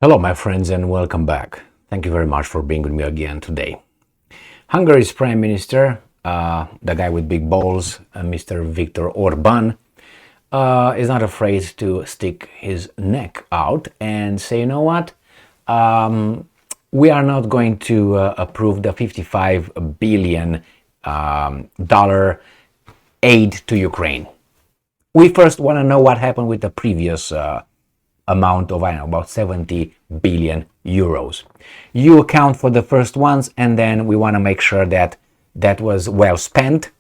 Hello, my friends, and welcome back. Thank you very much for being with me again today. Hungary's Prime Minister, the guy with big balls, Mr. Viktor Orban, is not afraid to stick his neck out and say, you know what, we are not going to approve the $55 billion aid to Ukraine. We first want to know what happened with the previous amount of, about 70 billion euros. You account for the first ones, and then we want to make sure that that was well spent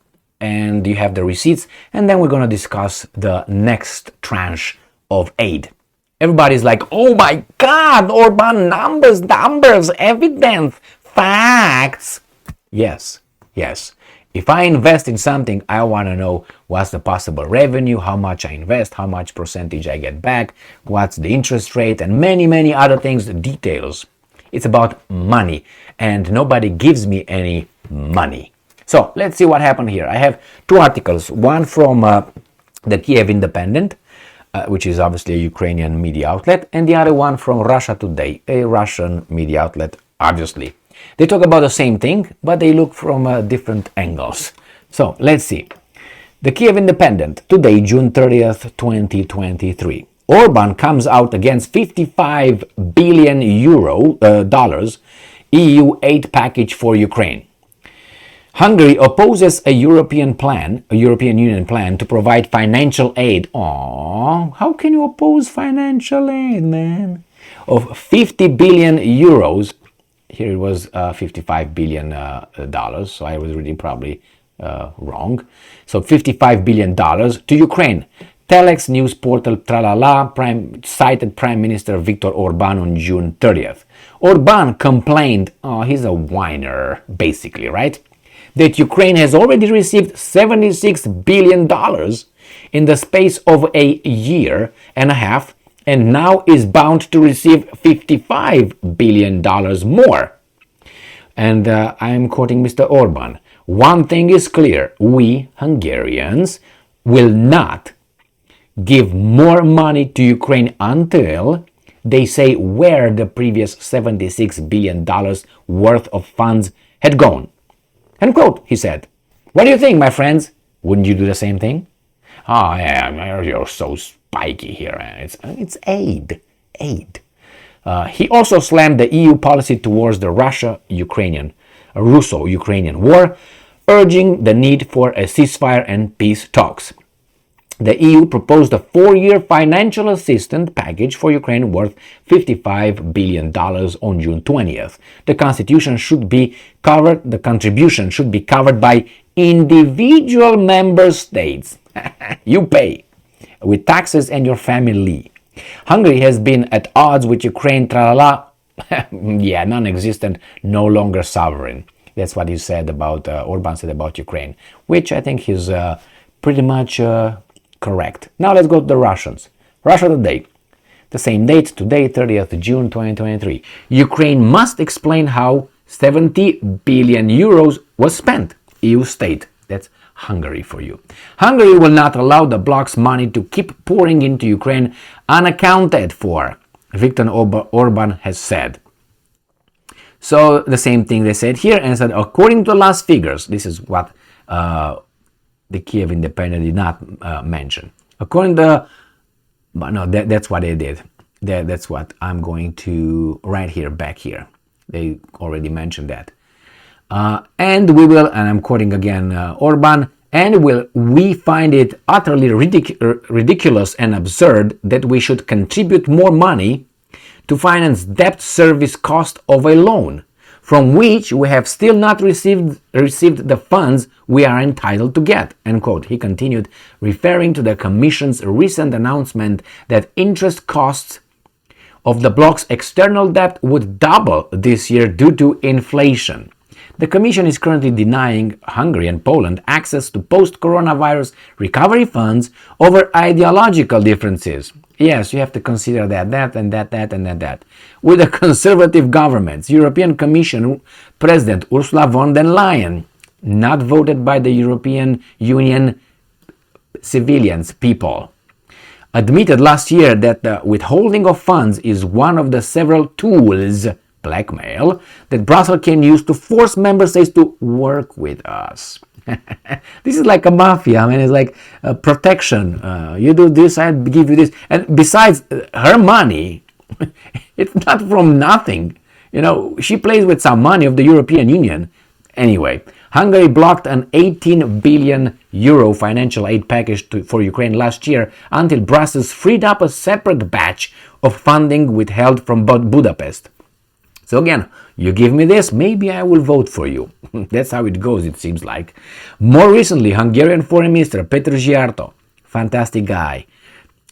and you have the receipts, and then we're going to discuss the next tranche of aid. Everybody's like, oh my God, Orban, numbers, evidence, facts. Yes. If I invest in something, I want to know what's the possible revenue, how much I invest, how much percentage I get back, what's the interest rate, and many other things, details. It's about money, and nobody gives me any money. So let's see what happened here. I have two articles, one from the Kiev Independent, which is obviously a Ukrainian media outlet, and the other one from Russia Today, a Russian media outlet, obviously. They talk about the same thing, but they look from different angles. So let's see. The Kiev Independent, today, June 30th, 2023. Orban comes out against 55 billion dollars EU aid package for Ukraine. Hungary opposes a European Union plan to provide financial aid. Aww, how can you oppose financial aid, man? Of 50 billion euros. Here it was $55 billion, so I was reading probably wrong. So $55 billion to Ukraine. Telex news portal Tralala cited Prime Minister Viktor Orban on June 30th. Orban complained, he's a whiner, basically, right? That Ukraine has already received $76 billion in the space of a year and a half, and now is bound to receive $55 billion more. And I am quoting Mr. Orban. One thing is clear, we Hungarians will not give more money to Ukraine until they say where the previous $76 billion worth of funds had gone. End quote, he said. What do you think, my friends? Wouldn't you do the same thing? Oh, yeah, you're so spiky here. It's aid. He also slammed the EU policy towards the Russo-Ukrainian war, urging the need for a ceasefire and peace talks. The EU proposed a 4-year financial assistance package for Ukraine worth $55 billion on June 20th. The contribution should be covered by individual member states. You pay with taxes and your family. Hungary has been at odds with Ukraine, yeah, non-existent, no longer sovereign. That's what he said about, Orban said about Ukraine, which I think is pretty much correct. Now let's go to the Russians. Russia Today, the same date, today, 30th June 2023. Ukraine must explain how 70 billion euros was spent. EU state. That's Hungary for you. Hungary will not allow the bloc's money to keep pouring into Ukraine unaccounted for, Viktor Orban has said. So the same thing they said here, and said according to the last figures, this is what the Kiev Independent did not mention. According to that's what they did. That's what I'm going to write here, back here. They already mentioned that. And we will, and I'm quoting again Orban, and we find it utterly ridiculous and absurd that we should contribute more money to finance debt service cost of a loan, from which we have still not received the funds we are entitled to get, end quote. He continued, referring to the Commission's recent announcement that interest costs of the bloc's external debt would double this year due to inflation. The Commission is currently denying Hungary and Poland access to post-coronavirus recovery funds over ideological differences. Yes, you have to consider that, and that. With the conservative governments, European Commission President Ursula von der Leyen, not voted by the European Union civilians, people, admitted last year that the withholding of funds is one of the several tools, blackmail, that Brussels can use to force member states to work with us. This is like a mafia. I mean, it's like protection. You do this, I give you this. And besides, her money, it's not from nothing. You know, she plays with some money of the European Union. Anyway, Hungary blocked an 18 billion euro financial aid package for Ukraine last year until Brussels freed up a separate batch of funding withheld from Budapest. So again, you give me this, maybe I will vote for you. That's how it goes, it seems like. More recently, Hungarian Foreign Minister Péter Szijjártó, fantastic guy,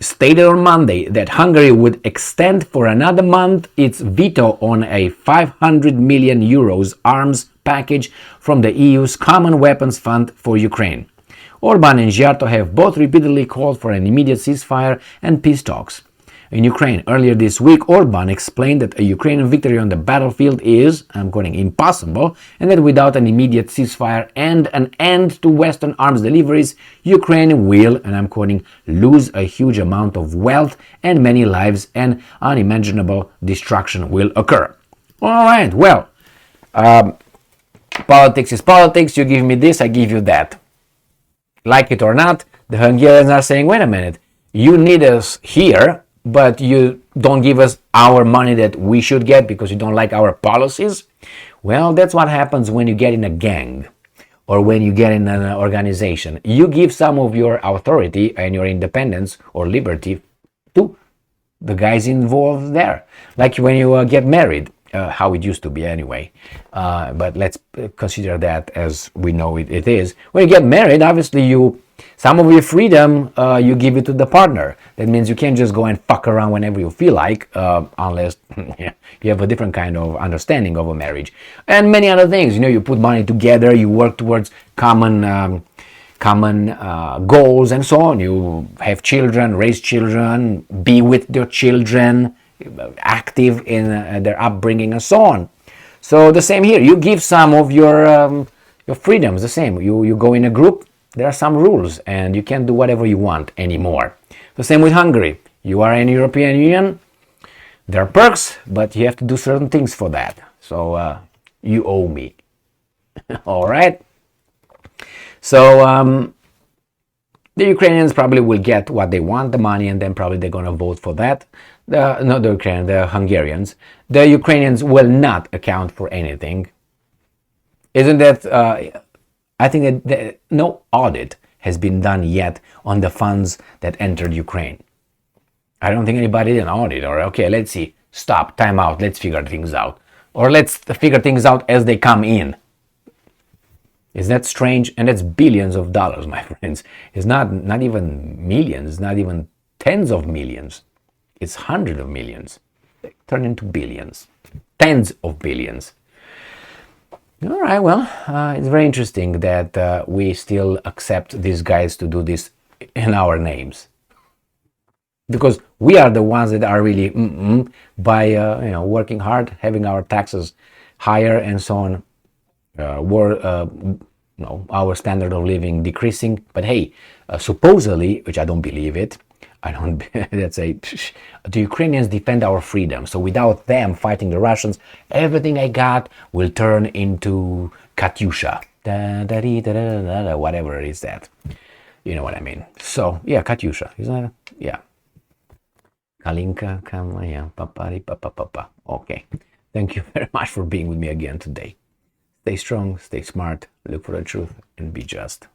stated on Monday that Hungary would extend for another month its veto on a 500 million euros arms package from the EU's Common Weapons Fund for Ukraine. Orban and Szijjártó have both repeatedly called for an immediate ceasefire and peace talks. In Ukraine, earlier this week, Orban explained that a Ukrainian victory on the battlefield is, I'm quoting, impossible, and that without an immediate ceasefire and an end to Western arms deliveries, Ukraine will, and I'm quoting, lose a huge amount of wealth and many lives, and unimaginable destruction will occur. All right, well, politics is politics. You give me this, I give you that. Like it or not, the Hungarians are saying, wait a minute, you need us here, but you don't give us our money that we should get because you don't like our policies. Well, that's what happens when you get in a gang or when you get in an organization. You give some of your authority and your independence or liberty to the guys involved there. Like when you get married, how it used to be anyway. But let's consider that as we know it is. When you get married, obviously some of your freedom, you give it to the partner. That means you can't just go and fuck around whenever you feel like, unless you have a different kind of understanding of a marriage. And many other things. You know, you put money together, you work towards common goals and so on. You have children, raise children, be with your children, active in their upbringing and so on. So the same here. You give some of your freedoms, the same. You go in a group, there are some rules and you can't do whatever you want anymore. The same with Hungary. You are in the European Union, there are perks, but you have to do certain things for that. So you owe me. All right. So the Ukrainians probably will get what they want, the money, and then probably they're going to vote for that. Not the Ukrainians, the Hungarians. The Ukrainians will not account for anything. Isn't that... I think that no audit has been done yet on the funds that entered Ukraine. I don't think anybody did an audit, or okay, let's see, stop, time out, let's figure things out. Or let's figure things out as they come in. Is that strange? And that's billions of dollars, my friends. It's not even millions, not even tens of millions. It's hundreds of millions. They turn into billions, tens of billions. All right, well, it's very interesting that we still accept these guys to do this in our names. Because we are the ones that are really by working hard, having our taxes higher and so on, our standard of living decreasing. But hey, supposedly, which I don't believe it, let's say, the Ukrainians defend our freedom. So without them fighting the Russians, everything I got will turn into Katyusha. Whatever it is that. You know what I mean. So, yeah, Katyusha. Isn't it? Yeah. Kalinka, Kamaya, Papari, Papa. Okay. Thank you very much for being with me again today. Stay strong, stay smart, look for the truth, and be just.